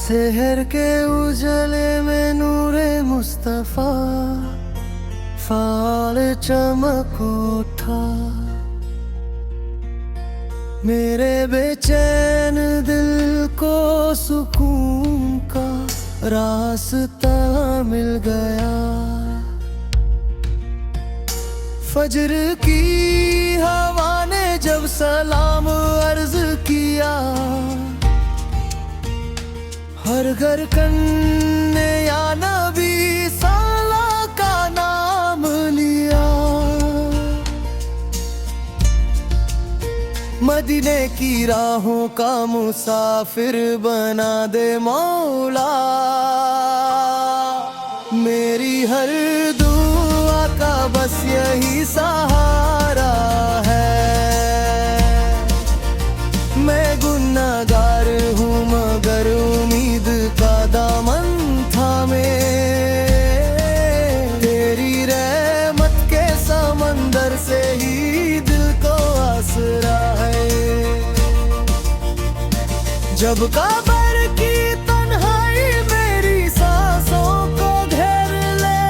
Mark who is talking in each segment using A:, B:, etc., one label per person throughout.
A: शहर के उजले में नूरे मुस्तफा फाल चमक उठा। मेरे बेचैन दिल को सुकून का रास्ता मिल गया। फजर की हवा ने जब सलाम अर्ज किया, हर घर कन्ने या नबी साला का नाम लिया। मदीने की राहों का मुसाफिर बना दे मौला। मेरी हर दुआ का बस यही सहारा है। मैं गुनाहगार हूँ मगर उम्मीद का दामन थामे। तेरी रहमत के समंदर से ही दिल को आसरा है। जब कब्र की तन्हाई मेरी सांसों को घेर ले,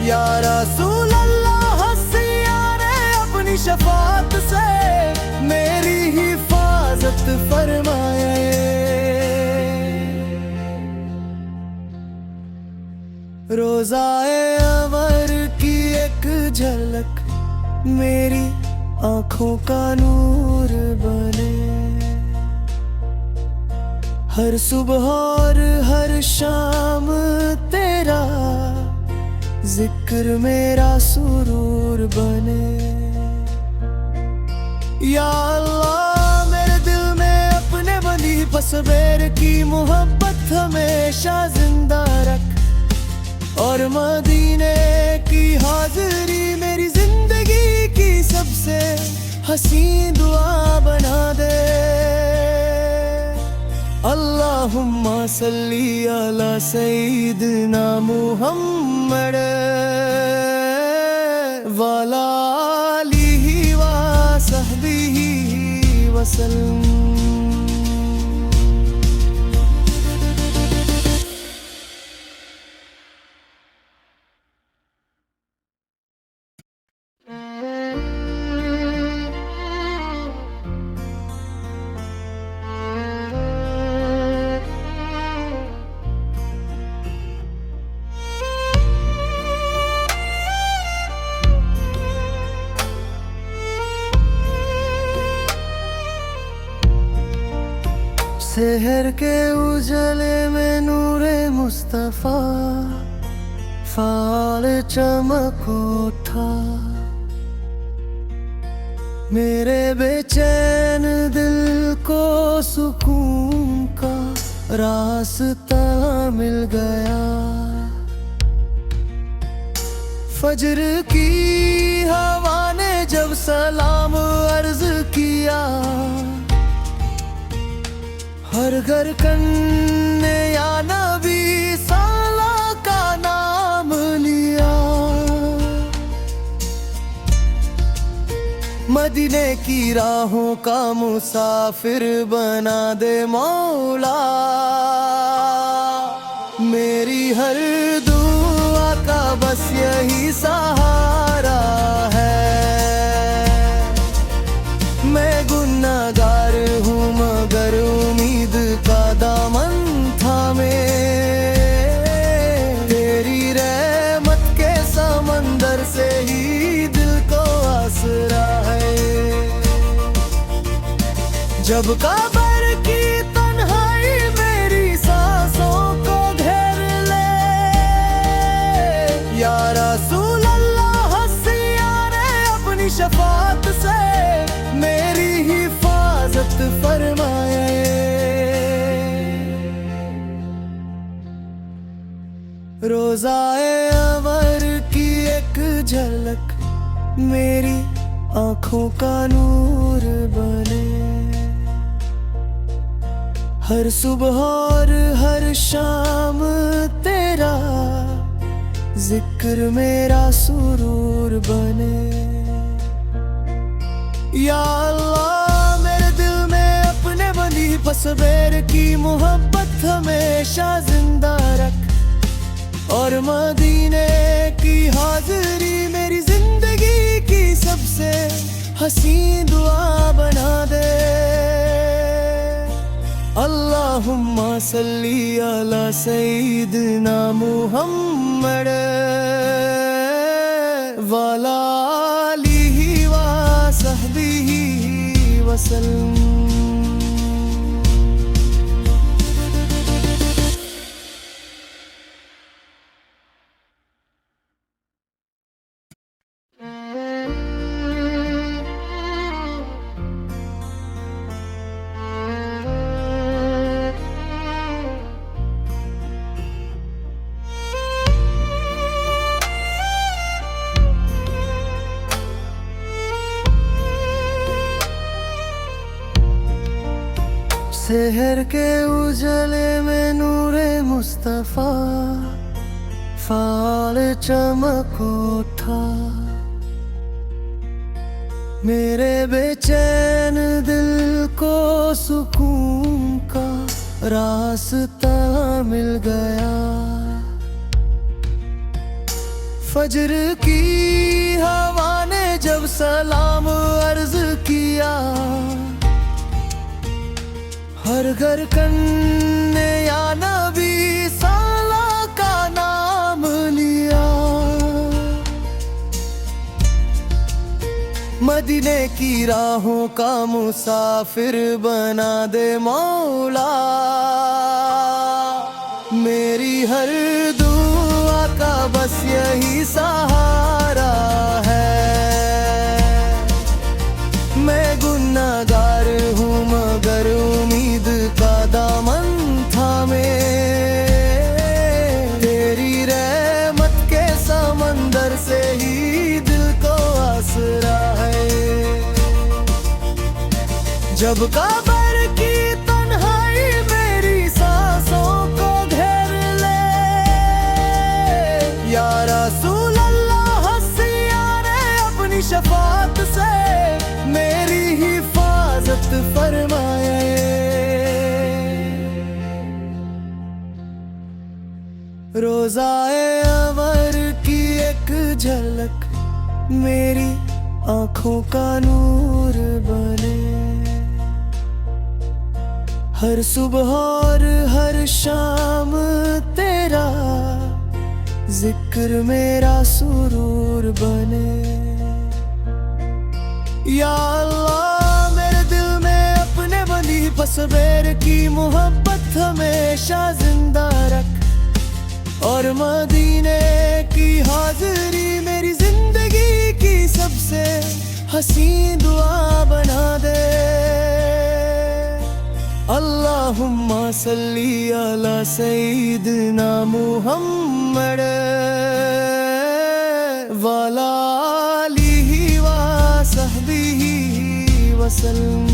A: या रसूल अल्लाह हंसिया रे अपनी शफाअत से मेरी हिफाजत फरमाए। रोज़ाए अमर की एक झलक मेरी आँखों का नूर बने। हर सुबह और हर शाम तेरा जिक्र मेरा सुरूर बने। या अल्लाह मेरे दिल में अपने बंदी तस्वीर की मोहब्बत हमेशा जिंदा रख, और मदीने की हाजिरी मेरी जिंदगी की सबसे हसीन दुआ बना दे। अल्लाहुम्मा सल्ली अला सय्यिदिना मुहम्मद वाला आलिहि व सहबिहि वसल्लम। शहर के उजले में नूरे मुस्तफा फाल चमक उठा। मेरे बेचैन दिल को सुकून का रास्ता मिल गया। फजर की हवा ने जब सलाम अर्ज किया, हर घर कन्ने या नबी साला का नाम लिया। मदीने की राहों का मुसाफिर बना दे मौला। मेरी हर दुआ का बस यही सहारा है। मैं गुनाहगार हूँ मगर उम्मीद का दामन थामे। तेरी रहमत के समंदर से ही दिल को आसरा है। जब कब्र की तन्हाई मेरी सांसों को घेर ले, या रसूल अल्लाह हंसिया रे अपनी शफाअत से मेरी हिफाजत फरमाए। रोज़ाए अमर की एक झलक मेरी आँखों आँखों का नूर बने। हर सुबह और हर शाम तेरा जिक्र मेरा सुरूर बने। या अल्लाह मेरे दिल में अपने बंदी तस्वीर की मोहब्बत हमेशा जिंदा रख, और मदीने की हाजिरी मेरी जिंदगी की सबसे हसीन दुआ बना दे। अल्लाहुम्मा सल्ली अला सय्यिदिना मुहम्मद वाला आलिहि व सहबिहि वसल्लम। शहर के उजले में नूरे मुस्तफा फाल चमक उठा। मेरे बेचैन दिल को सुकून का रास्ता मिल गया। फजर की हवा ने जब सलाम अर्ज किया, हर घर कन्ने या नबी साला का नाम लिया। मदीने की राहों का मुसाफिर बना दे मौला। मेरी हर दुआ का बस यही सहारा है। मैं गुनाहगार हूँ मगर उम्मीद का दामन थामे। तेरी रहमत के समंदर से ही दिल को आसरा है। जब कब्र की तन्हाई मेरी सांसों को घेर ले, या रसूल अल्लाह हसियाने अपनी शफाअत से मेरी हिफाजत फरमाए। रोज़ाए अमर की एक झलक मेरी आँखों का नूर बने। हर सुबह और हर शाम तेरा जिक्र मेरा सुरूर बने। या अल्लाह मेरे दिल में अपने बंदी तस्वीर की मोहब्बत हमेशा जिंदा रख, और मदीने की हाजिरी मेरी जिंदगी की सबसे हसीन दुआ बना दे। अल्लाहुम्मा सल्ली अला सय्यिदिना मुहम्मद वाला आलिहि व सहबिहि वसल्लम।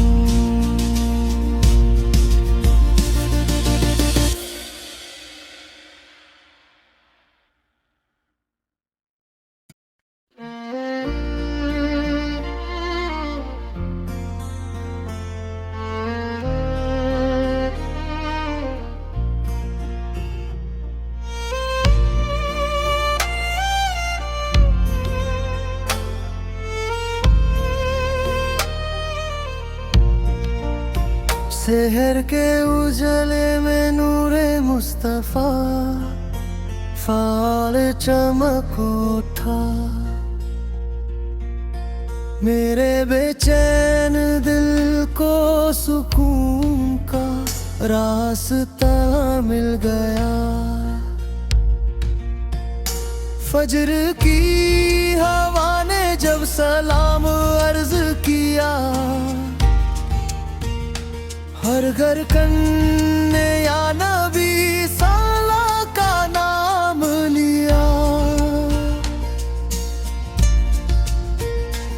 A: शहर के उजले में नूरे मुस्तफा फाल चमक उठा। मेरे बेचैन दिल को सुकून का रास्ता मिल गया। फजर की हवा ने जब सलाम अर्ज किया, हर घर कन्ने या नबी साला का नाम लिया।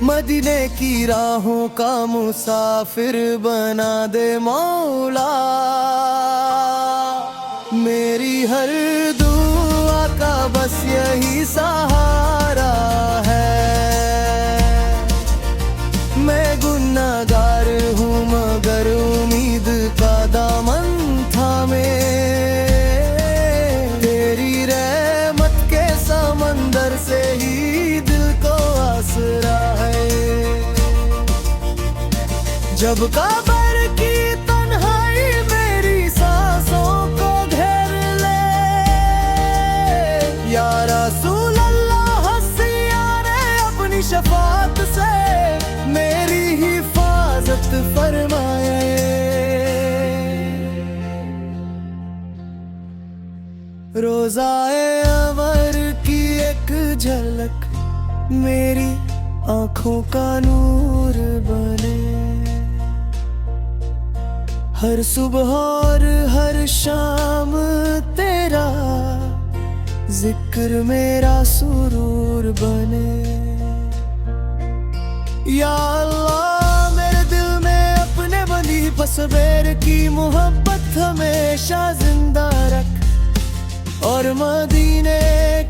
A: मदीने की राहों का मुसाफिर बना दे मौला। मेरी हर दुआ का बस यही सहारा है। मैं गुनाहगार हूँ मगर उम्मीद का दामन थामे। तेरी रहमत के समंदर से ही दिल को आसरा है। जब कब्र की तन्हाई मेरी सांसों को घेर ले, या रसूल अल्लाह हस्सियाने अपनी शफाअत से मेरी हिफाजत फरमाए। रोज़ाए अमर की एक झलक मेरी आँखों का नूर बने। हर सुबह और हर शाम तेरा जिक्र मेरा सुरूर बने। या अल्लाह मेरे दिल में अपने बंदी तस्वीर की मोहब्बत हमेशा जिंदा रख, और मदीने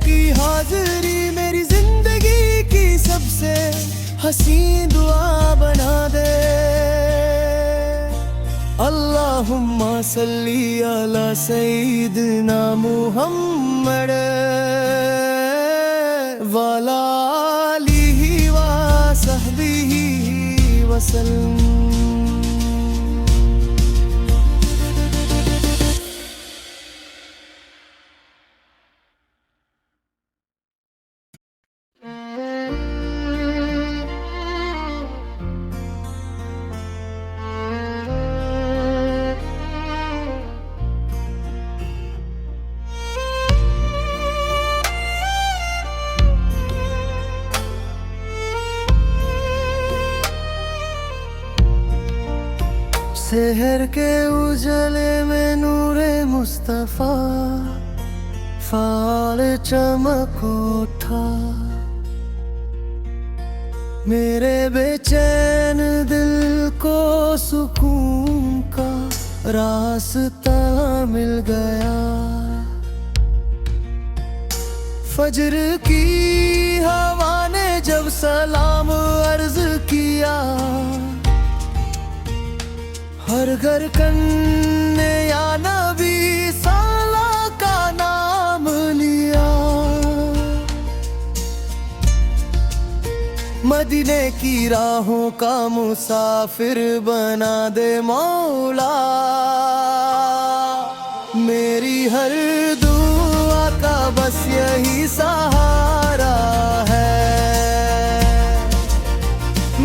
A: की हाजिरी मेरी जिंदगी की सबसे हसीन दुआ बना दे। अल्लाहुम्मा सल्ली अला सय्यिदिना मुहम्मद वाला आलिहि व सहबिहि वसल्लम। शहर के उजले में नूरे मुस्तफा फाल चमक उठा। मेरे बेचैन दिल को सुकून का रास्ता मिल गया। फजर की हवा ने जब सलाम अर्ज किया, हर घर कन्ने या नबी साला का नाम लिया। मदीने की राहों का मुसाफिर बना दे मौला। मेरी हर दुआ का बस यही सहारा है।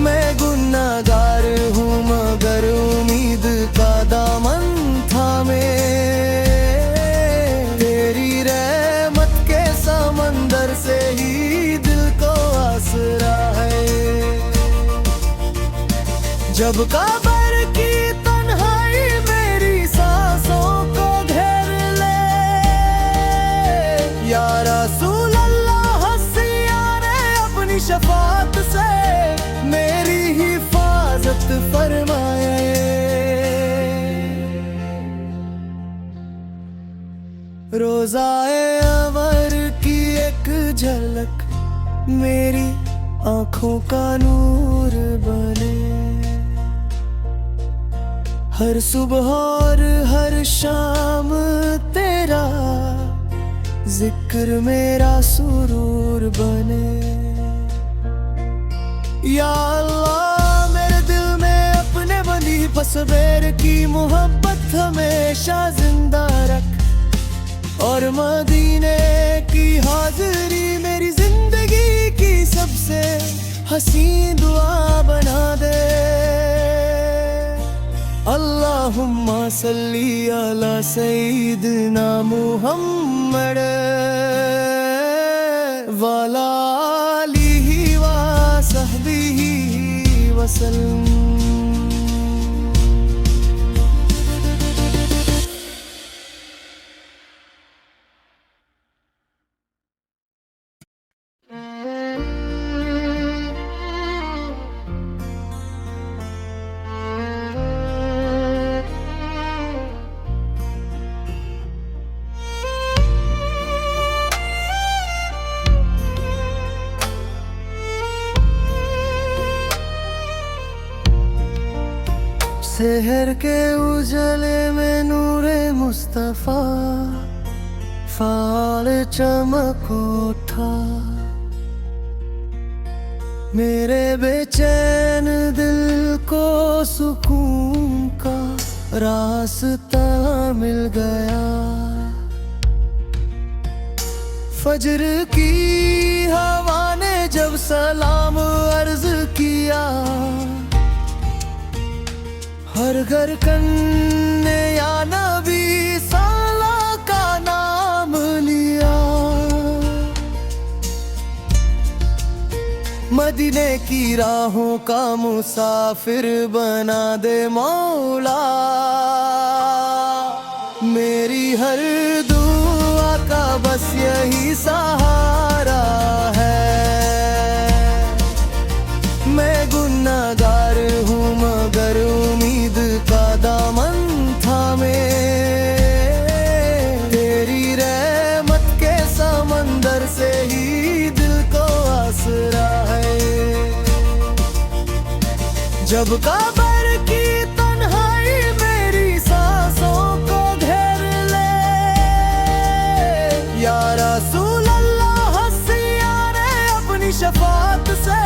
A: मैं गुनाहगार हूँ मगर उम्मीद का दामन थामे। तेरी रहमत के समंदर से ही दिल को आसरा है। जब कब्र की तन्हाई मेरी सांसों को घेर ले, या रसूल अल्लाह हस्सियाने अपनी शफाअत से मेरी हिफाजत फरमाए। रोज़ाए अमर की एक झलक मेरी आँखों का नूर बने। हर सुबह और हर शाम तेरा जिक्र मेरा सुरूर बने। या अल्लाह मेरे दिल में अपने बंदी तस्वीर की मोहब्बत हमेशा जिंदा रख, और मदीने की हाजिरी मेरी जिंदगी की सबसे हसीन दुआ बना दे। अल्लाहुम्मा सल्ली अला सय्यिदिना मुहम्मद वाला आलिहि व सहबिहि वसल्लम। शहर के उजले में नूरे मुस्तफा फाल चमक उठा। मेरे बेचैन दिल को सुकून का रास्ता मिल गया। फजर की हवा ने जब सलाम अर्ज किया, हर घर कन्ने या नबी साला का नाम लिया। मदीने की राहों का मुसाफिर बना दे मौला। मेरी हर दुआ का बस यही सहारा है। मैं गुनाहगार हूँ मगर उम्मीद का दामन थामे। तेरी रहमत के समंदर से ही दिल को आसरा है। जब कब्र की तन्हाई मेरी सांसों को घेर ले, या रसूल अल्लाह हंसिया रे अपनी शफाअत से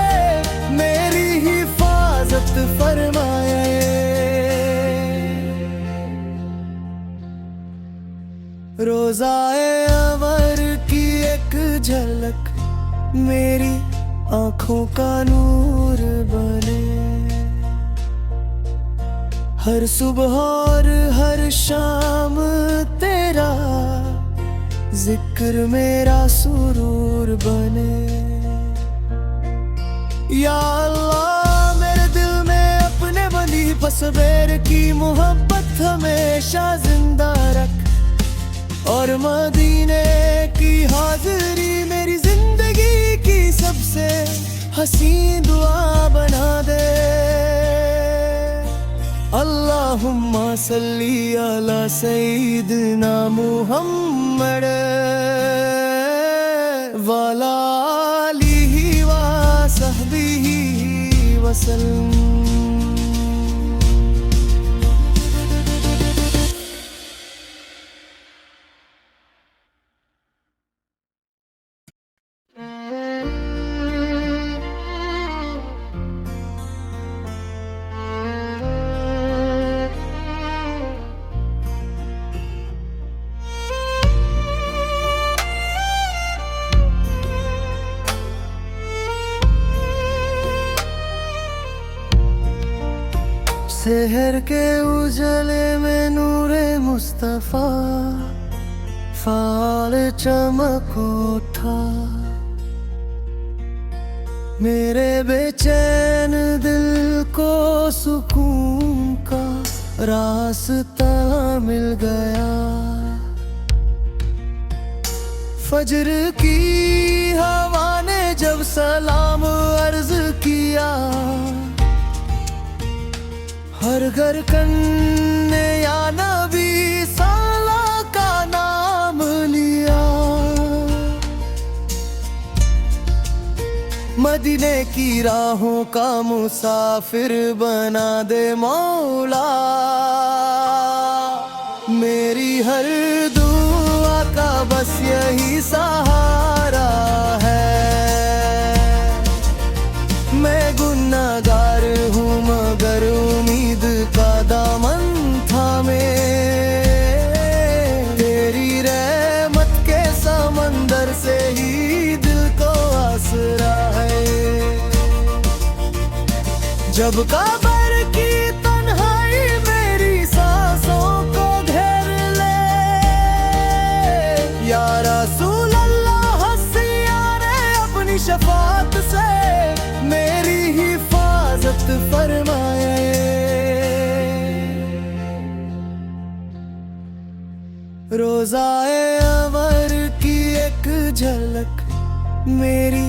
A: मेरी हिफाजत फरमाए। रोज़ाए अमर की एक झलक मेरी आँखों का नूर बने। हर सुबह और हर शाम तेरा जिक्र मेरा सुरूर बने। या अल्लाह मेरे दिल में अपने बंदी पसबेर की मोहब्बत हमेशा जिंदा रख। और मदीने की हाजिरी मेरी जिंदगी की सबसे हसीन दुआ बना दे। अल्लाहुम्मा सल्ली अला सय्यिदिना मुहम्मद वाला आलिहि व सहबिहि वसल्लम। शहर के उजले में नूरे मुस्तफा फाल चमक उठा। मेरे बेचैन दिल को सुकून का रास्ता मिल गया। फजर की हवा ने जब सलाम अर्ज किया, हर घर कन्ने या नबी साला का नाम लिया। मदीने की राहों का मुसाफिर बना दे मौला। मेरी हर दुआ का बस यही सहारा है। मैं गुनाहगार हूँ मगर उम्मीद का दामन थामे। तेरी रहमत के समंदर से ही दिल को आसरा है। जब कब्र की तन्हाई मेरी सांसों को घेर ले, या रसूल अल्लाह हंसिया रे अपनी शफाअत से मेरी हिफाजत फरमाए। रोज़ाए अमर की एक झलक मेरी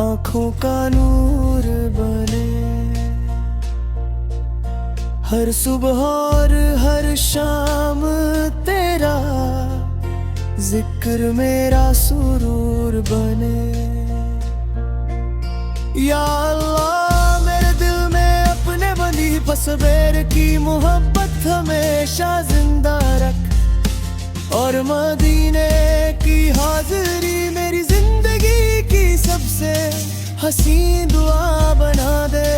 A: आँखों का नूर बने। हर सुबह और हर शाम तेरा जिक्र मेरा सुरूर बने। या अल्लाह मेरे दिल में अपने बंदी पसबेर की मोहब्बत हमेशा जिंदा रख, और मदीने की हाजिरी मेरी जिंदगी की सबसे हसी दुआ बना दे।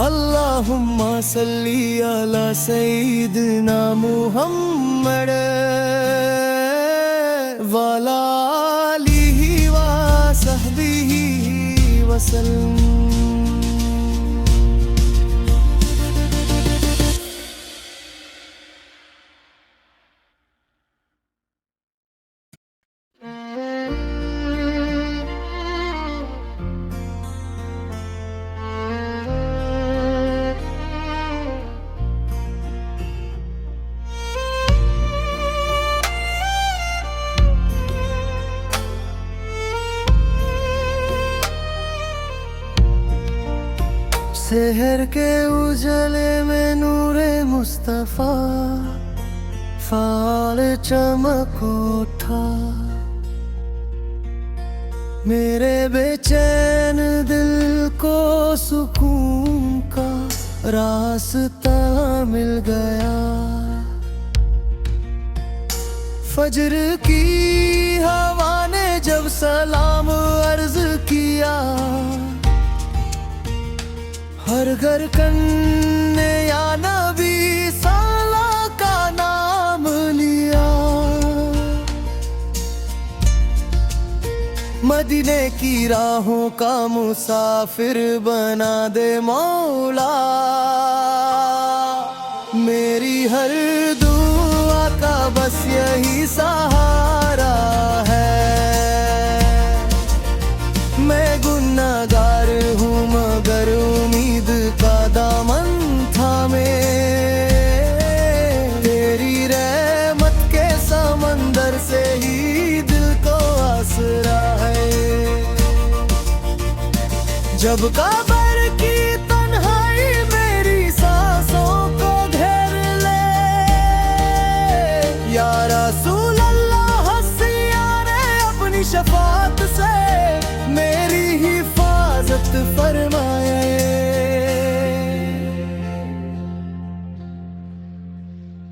A: अल्लाहुम्मा सल्ली अला सय्यिदिना मुहम्मद वाला आलिहि व सहबिहि वसल्लम। शहर के उजले में नूरे मुस्तफा फाल चमक उठा, मेरे बेचैन दिल को सुकून का रास्ता मिल गया। फजर की हवा ने जब सलाम अर्ज किया, हर घर कन्ने या नबी साला का नाम लिया। मदीने की राहों का मुसाफिर बना दे मौला, मेरी हर दुआ का बस यही सहारा है। मैं गुनाहगार हूँ मगर उम्मीद का दामन थामे, तेरी रहमत के समंदर से ही दिल को आसरा है। जब कब्र की तन्हाई मेरी सांसों को घेर ले, या रसूल अल्लाह हसिया ने अपनी शफाअत से मेरी हिफाजत फरमाए।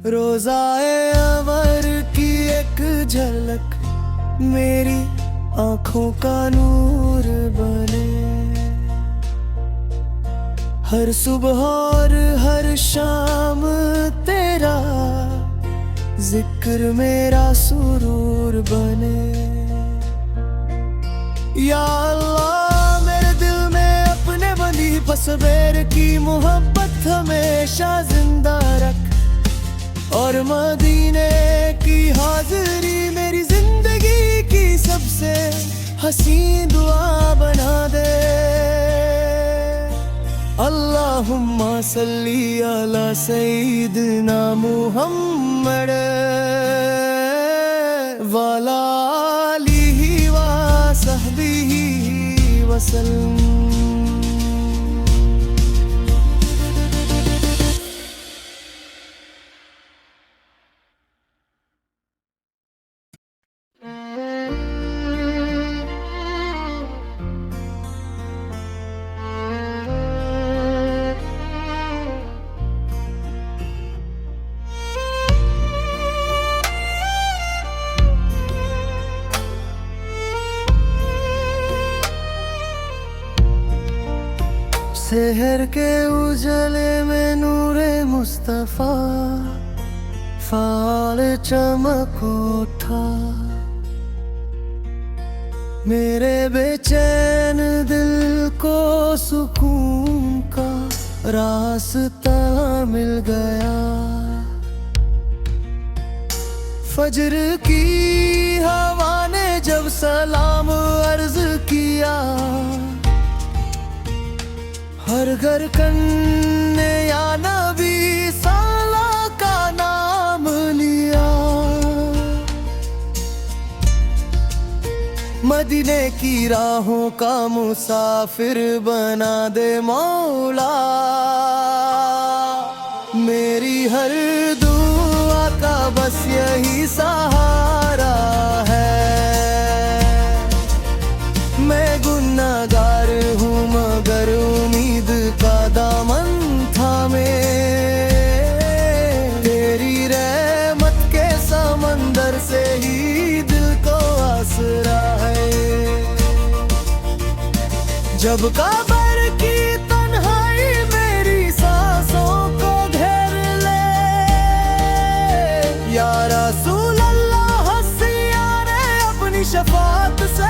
A: रोज़ाए अमर की एक झलक मेरी आँखों का नूर बने, हर सुबह और हर शाम तेरा जिक्र मेरा सुरूर बने। या अल्लाह मेरे दिल में अपने बंदी पसबेर की मोहब्बत हमेशा जिंदा रख, और मदीने की हाजिरी मेरी जिंदगी की सबसे हसी दुआ बना दे। अल्लाहुम्मा सल्ली अला सय्यिदिना मुहम्मद वाला आलिहि व सहबिहि वसल्लम। शहर के उजले में नूरे मुस्तफा फाल चमक उठा, मेरे बेचैन दिल को सुकून का रास्ता मिल गया। फजर की हवा ने जब सलाम अर्ज किया, हर घर कन्ने या नबी साला का नाम लिया। मदीने की राहों का मुसाफिर बना दे मौला, मेरी हर दुआ का बस यही सहारा है। मैं गुनाहगार हूँ मगर उम्मीद का जब कब्र की तन्हाई मेरी सांसों को घेर ले, या रसूल अल्लाह हस्सिया ने अपनी शफाअत से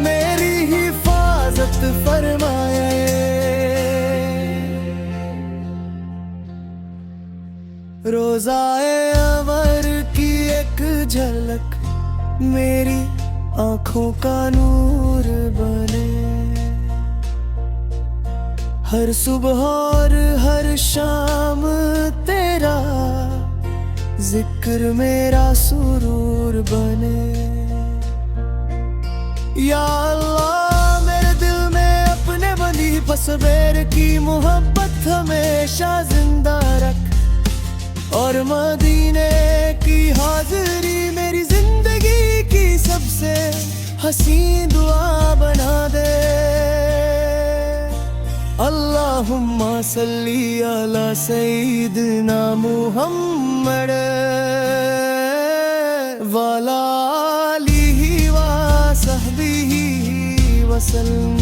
A: मेरी हिफाजत फरमाए। रोज़ाए अमर की एक झलक मेरी आँखों का नूर बने, हर सुबह और हर शाम तेरा जिक्र मेरा सुरूर बने। या अल्लाह मेरे दिल में अपने बंदी तस्वीर की मोहब्बत हमेशा जिंदा रख, और मदीने की हाजिरी मेरी जिंदगी की सबसे हसीन दुआ बना दे। अल्लाहुम्मा सल्ली अला सय्यिदिना मुहम्मद वाला आलिहि व सहबिहि वसल्लम।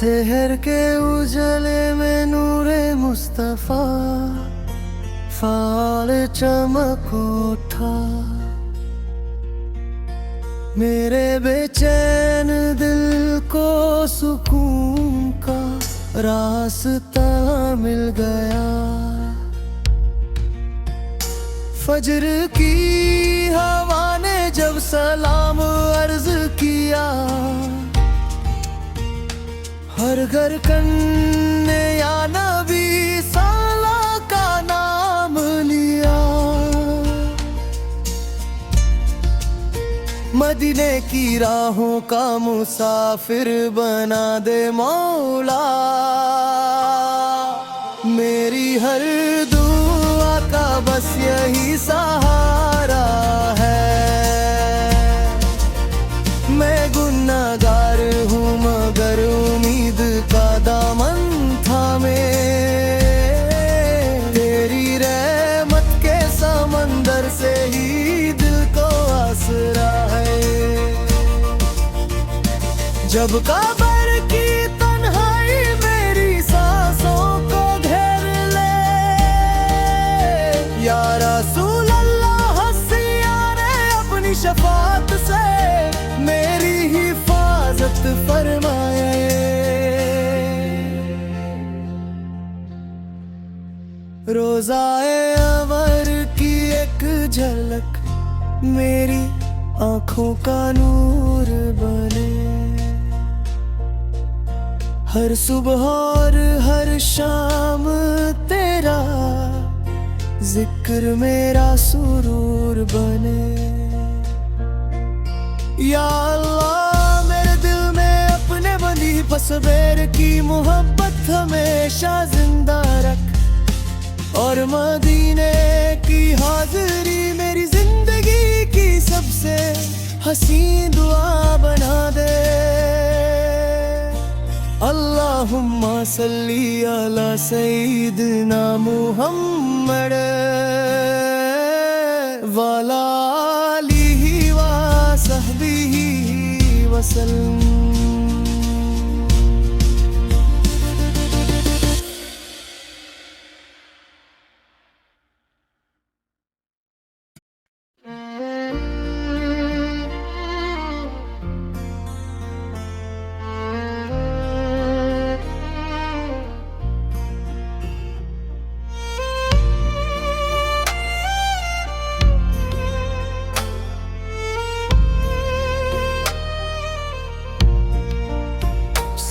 A: शहर के उजले में नूरे मुस्तफा फाल चमक उठा, मेरे बेचैन दिल को सुकून का रास्ता मिल गया। फजर की हवा ने जब सलाम अर्ज किया, हर घर कन्ने या नबी साला का नाम लिया। मदीने की राहों का मुसाफिर बना दे मौला, मेरी हर दुआ का बस यही सहारा है। मैं गुनाहगार हूँ मगर उम्मीद का दामन थामे, तेरी रहमत के समंदर से ही दिल को आसरा है। जब कब्र की तन्हाई मेरी सांसों को घेर ले, या रसूल अल्लाह हस्सिया ने अपनी शफाअत से मेरी हिफाजत फरमाए। रोज़ाए अमर की एक झलक मेरी आँखों का नूर बने, हर सुबह और हर शाम तेरा जिक्र मेरा सुरूर बने। या अल्लाह मेरे दिल में अपने बंदी तस्वीर की मोहब्बत हमेशा जिंदा रख, और मदीने की हाजिरी मेरी जिंदगी की सबसे हसीन दुआ बना दे। अल्लाहुम्मा सल्ली अला सय्यिदिना मुहम्मद वाला आलिहि व सहबिहि वसल्लम।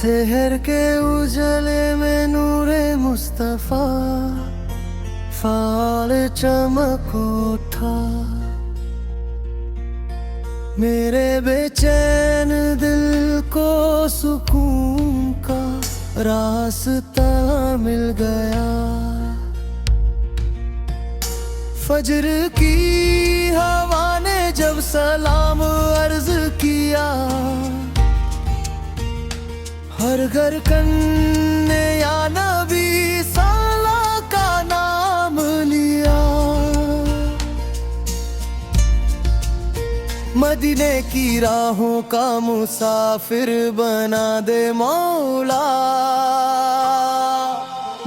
A: शहर के उजले में नूरे मुस्तफा फाल चमक उठा, मेरे बेचैन दिल को सुकून का रास्ता मिल गया। फजर की हवा ने जब सलाम अर्ज किया, हर घर कन्ने या नबी साला का नाम लिया। मदीने की राहों का मुसाफिर बना दे मौला।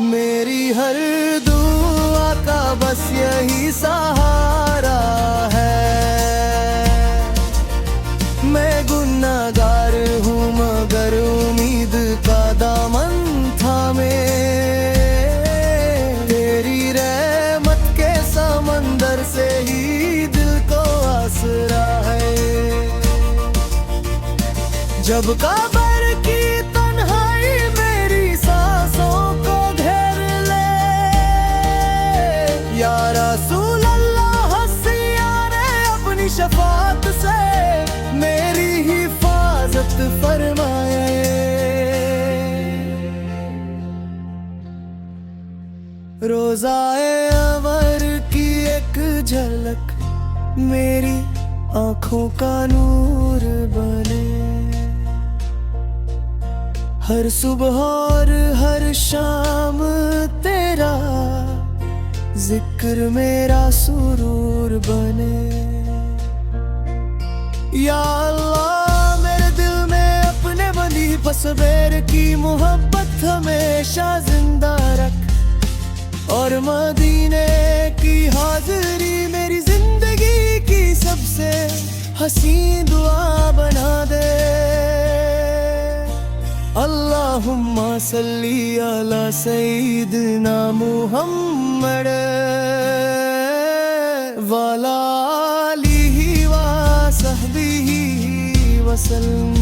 A: मेरी हर दुआ का बस यही सहारा है। मैं गुनाहगार हूँ मगर उम्मीद का दामन थामे। तेरी रहमत के समंदर से ही दिल को आसरा है। जब कब्र की तन्हाई मेरी सांसों को घेर ले, या रसूल अल्लाह हसिया ने अपनी शफाअत से मेरी हिफाजत फरमाए। रोज़ाए अमर की एक झलक मेरी आँखों का नूर बने। हर सुबह और हर शाम तेरा जिक्र मेरा सुरूर बने। या अल्लाह मेरे दिल में अपने बंदी तस्वीर की मोहब्बत हमेशा जिंदा रख। और मदीने की हाजिरी मेरी जिंदगी की सबसे हसीन दुआ बना दे। अल्लाहुम्मा सल्ली अला सय्यिदिना मुहम्मद वाला आलिहि व सहबिहि वसल्लम।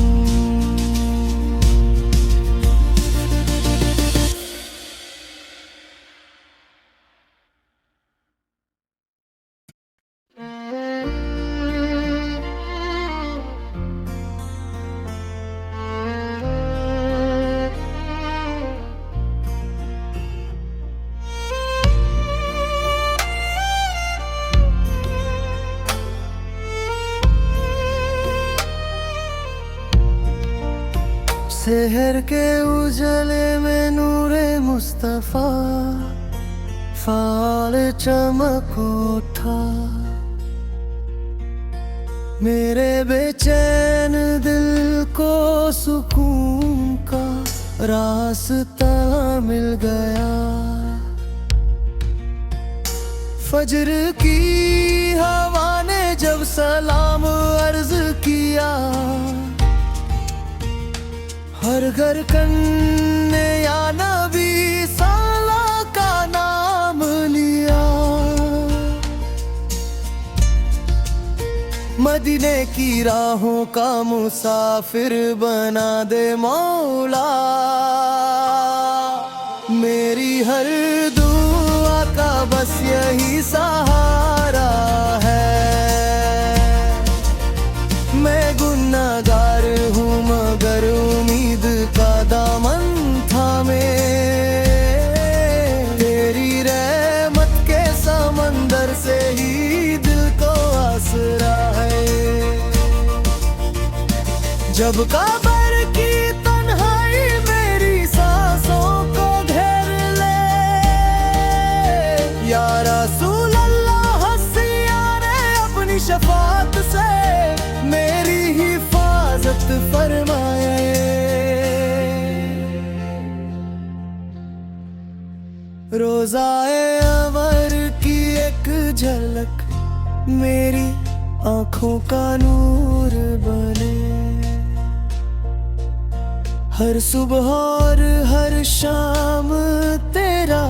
A: शहर के उजले में नूरे मुस्तफा फाल चमक उठा। मेरे बेचैन दिल को सुकून का रास्ता मिल गया। फजर की हवा ने जब सलाम अर्ज किया, हर घर कन्ने या नबी साला का नाम लिया। मदीने की राहों का मुसाफिर बना दे मौला। मेरी हर दुआ का बस यही सहारा है। मैं गुनाहगार हूँ मगर उम्मीद का दामन थामे। तेरी रहमत के समंदर से ही दिल को आसरा है। जब कब्र की तन्हाई मेरी सांसों को घेर ले, या रसूल अल्लाह हसिया ने अपनी शफाअत से मेरी हिफाजत फरमाए। रोज़ाए अमर की एक झलक मेरी आँखों का नूर बने। हर सुबह और हर शाम तेरा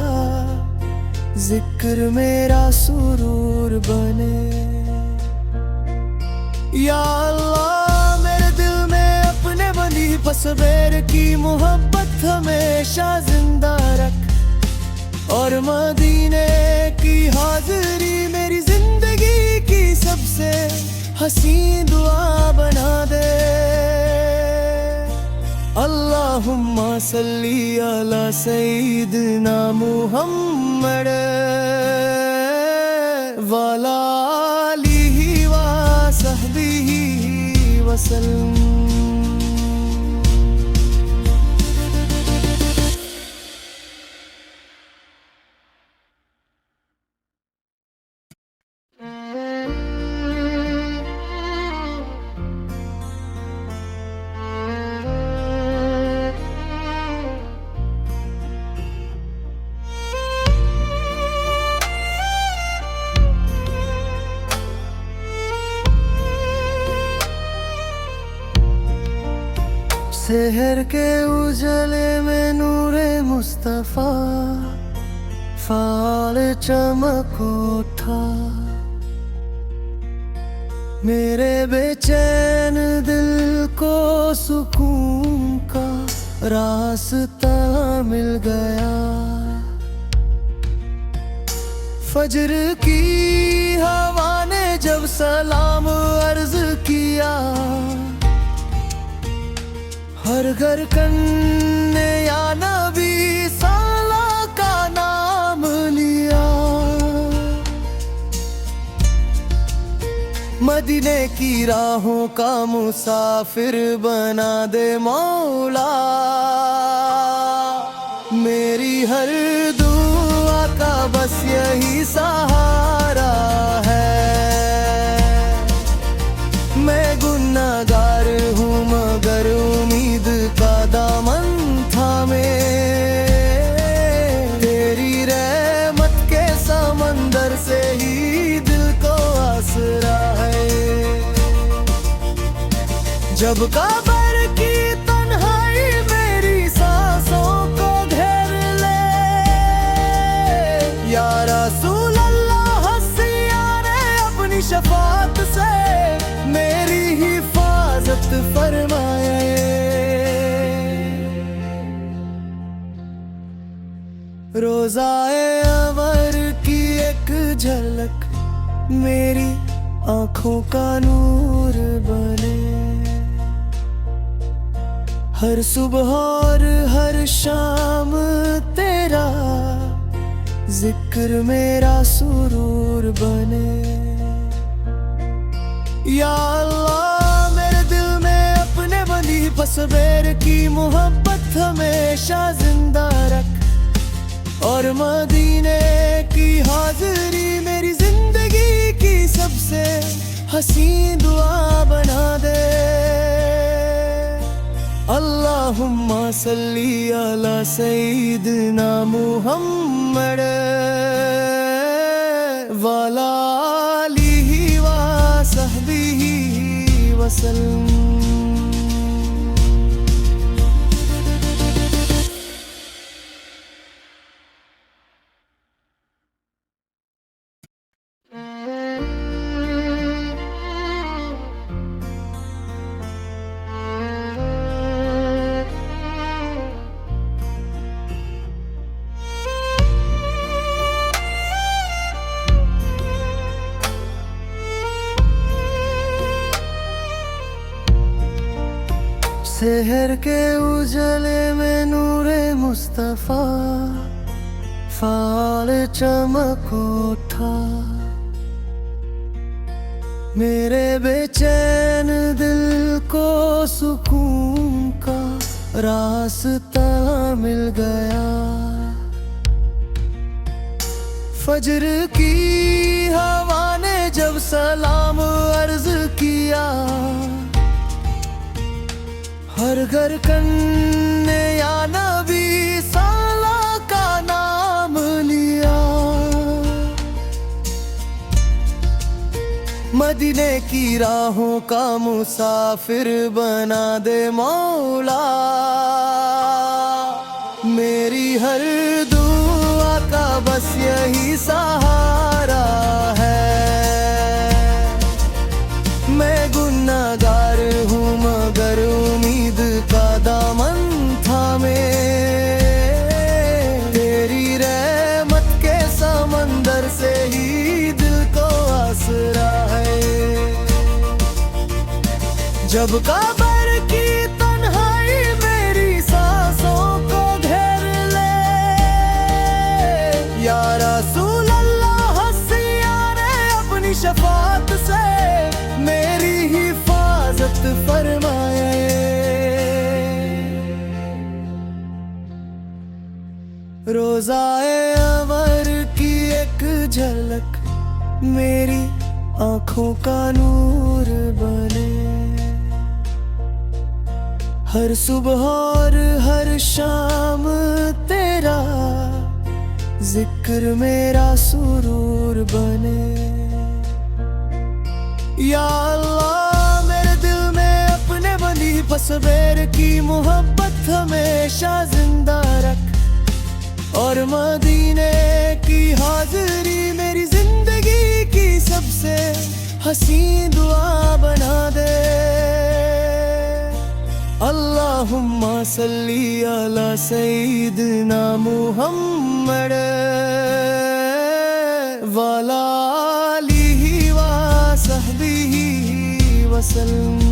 A: जिक्र मेरा सुरूर बने। या अल्लाह मेरे दिल में अपने बंदी तस्वीर की मोहब्बत हमेशा जिंदा रख। और मदीने की हाजिरी मेरी जिंदगी की सबसे हंसी दुआ बना दे। अल्लाहुम्मा सल्ली अला सय्यिदिना मुहम्मद वाला आलिहि व सहबिहि वसल्लम। शहर के उजले में नूरे मुस्तफा फाल चमक उठा। मेरे बेचैन दिल को सुकून का रास्ता मिल गया। फजर की हवा ने जब सलाम अर्ज किया, हर घर कन्ने या नबी साला का नाम लिया। मदीने की राहों का मुसाफिर बना दे मौला। मेरी हर दुआ का बस यही सहारा है। मैं गुनाहगार हूँ मगर उम्मीद का दामन थामे। तेरी रहमत के समंदर से ही दिल को आसरा है। जब कब्र की तन्हाई मेरी सांसों को घेर ले, या रसूल अल्लाह हंसिया ने अपनी शफाअत से मेरी हिफाजत फरमाए। रोज़ाए अमर की एक झलक मेरी आँखों का नूर बने। हर सुबह और हर शाम तेरा जिक्र मेरा सुरूर बने। या अल्लाह मेरे दिल में अपने बंदी तस्वीर की मोहब्बत हमेशा जिंदा रख। और मदीने की हाजिरी मेरी जिंदगी की सबसे हंसी दुआ बना दे। अल्लाहुम्मा सल्ली अला सय्यिदिना मुहम्मद वाला आलिहि व सहबिहि वसल्लम। शहर के उजले में नूरे मुस्तफा फाल चमक उठा। मेरे बेचैन दिल को सुकून का रास्ता मिल गया। फजर की हवा ने जब सलाम अर्ज किया, हर घर कन्ने या नबी साला का नाम लिया। मदीने की राहों का मुसाफिर बना दे मौला। मेरी हर दुआ का बस यही सहारा है। मैं गुनाहगार हूँ मगर उम्मीद का दामन थामे। तेरी रहमत के समंदर से ही दिल को आसरा है। जब कब्र की तन्हाई मेरी सांसों को घेर ले, या रसूल अल्लाह हस्सिया रे अपनी शफाअत से मेरी हिफाजत फरमाए। रोज़ाए अमर की एक झलक मेरी आँखों का नूर बने, हर सुबह और हर शाम तेरा जिक्र मेरा सुरूर बने। या अल्लाह मेरे दिल में अपने बंदी तस्वीर की मोहब्बत हमेशा जिंदा रख, और मदीने की हाजिरी मेरी जिंदगी की सबसे हसीन दुआ बना दे। अल्लाहुम्मा सल्ली अला सय्यिदिना मुहम्मद वाला आलिहि व सहबिहि वसल्लम।